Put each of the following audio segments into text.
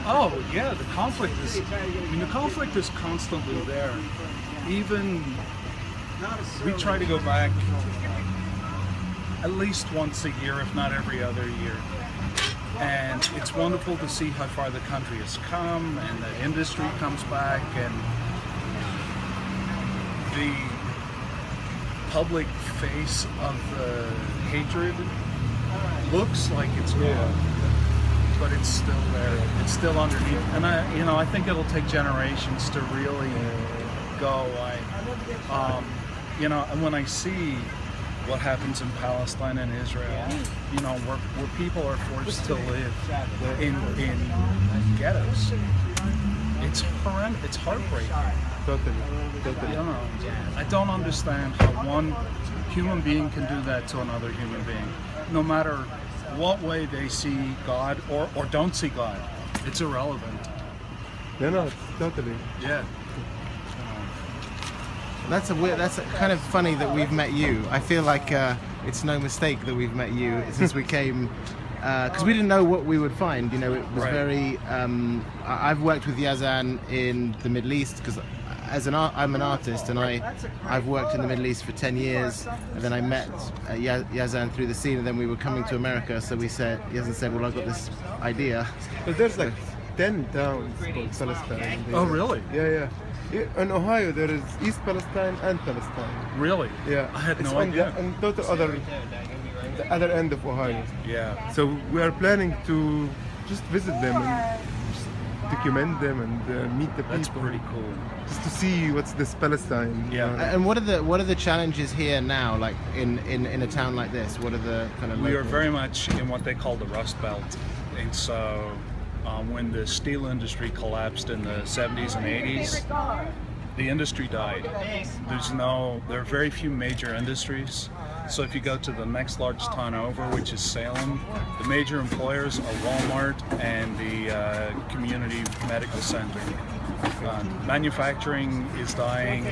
Oh yeah, the conflict is. I mean, the conflict is constantly there. Even we try to go back at least once a year, if not every other year. And it's wonderful to see how far the country has come, and the industry comes back, and the public face of the hatred looks like it's gone, but it's still there. It's still underneath, and I think it'll take generations to really go away. And when I see what happens in Palestine and Israel, where people are forced to live in ghettos, it's horrendous. It's heartbreaking. Totally. I don't understand how one human being can do that to another human being, no matter what way they see God or don't see God. It's irrelevant. No, totally. Yeah. That's kind of funny that we've met you. I feel like it's no mistake that we've met you since we came, because we didn't know what we would find. It was very. I've worked with Yazan in the Middle East because I'm an artist, and I've worked in the Middle East for 10 years, and then I met Yazan through the scene, and then we were coming to America. So Yazan said, "Well, I've got this idea." But there's like 10 towns called Palestine. Oh, really? Yeah. In Ohio, there is East Palestine and Palestine. Really? Yeah. I had no idea. On the other end of Ohio. Yeah. So we are planning to just visit them and just document them and meet the people. That's pretty cool. Just to see what's this Palestine. Yeah. And what are the challenges here now? Like in a town like this, what are the kind of? We are very much in what they call the Rust Belt, and so. When the steel industry collapsed in the 70s and 80s, the industry died. There are very few major industries. So if you go to the next largest town over, which is Salem, the major employers are Walmart and the community medical center. Manufacturing is dying.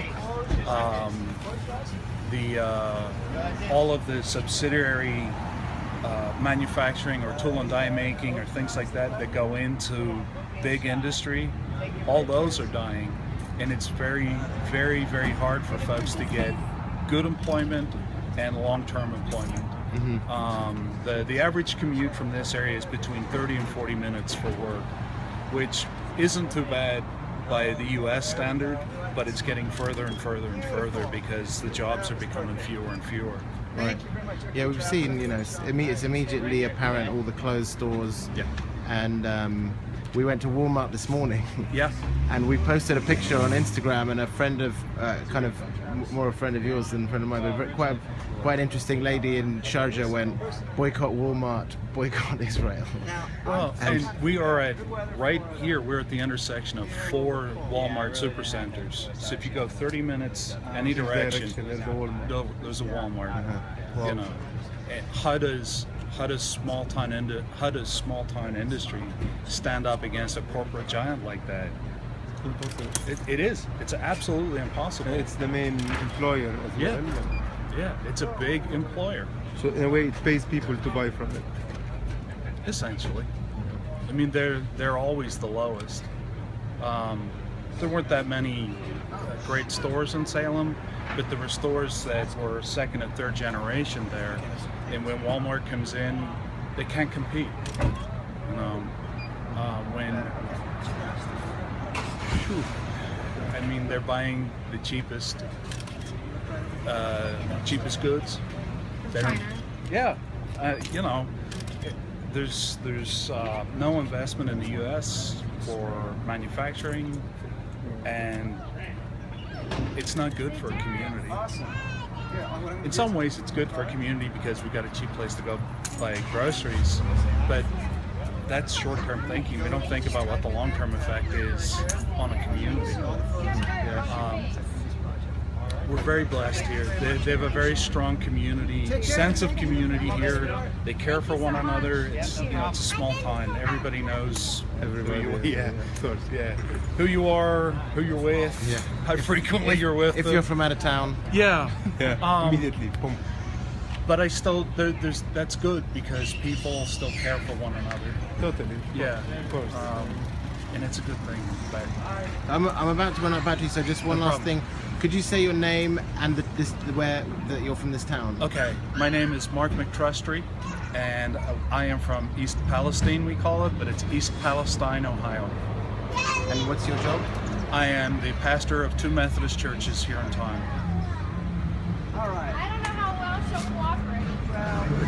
All of the subsidiary manufacturing or tool and die making or things like that go into big industry, all those are dying, and it's very, very, very hard for folks to get good employment and long-term employment. Mm-hmm. The average commute from this area is between 30 and 40 minutes for work, which isn't too bad by the US standard, but it's getting further and further and further because the jobs are becoming fewer and fewer. Right. Yeah, we've seen, it's immediately apparent, all the closed stores. Yeah. And we went to Walmart this morning. Yeah. And we posted a picture on Instagram, and a friend of, kind of more a friend of yours than a friend of mine, but quite interesting lady in Sharjah went, boycott Walmart, boycott Israel. Well, and we are right here, we're at the intersection of 4 Walmart supercenters. So if you go 30 minutes any direction, there's a Walmart. And how does small town industry stand up against a corporate giant like that? It is. It's absolutely impossible. It's the main employer as well. Yeah, it's a big employer. So in a way, it pays people to buy from it. Essentially. I mean, they're always the lowest. There weren't that many great stores in Salem, but there were stores that were second and third generation there. And when Walmart comes in, they can't compete. They're buying the cheapest goods. Yeah, there's no investment in the U.S. for manufacturing, and it's not good for a community. In some ways, it's good for a community because we've got a cheap place to go buy groceries, but that's short-term thinking. We don't think about what the long-term effect is on a community. We're very blessed here. They have a very strong sense of community here. They care for one another. It's a small town. Everybody knows everybody. Who you are, who you're with, how frequently you're with. If you're from out of town. Yeah. Immediately. Boom. But that's good because people still care for one another. Totally. Yeah. Of course. and it's a good thing. But I'm about to run out of battery, so just one No last problem. thing. Could you say your name and where that you're from this town? okay, my name is Mark McTrustry, and I am from East Palestine, we call it, but it's East Palestine, Ohio. And what's your job? I am the pastor of 2 Methodist churches here in town. All right. I don't know how well she'll cooperate.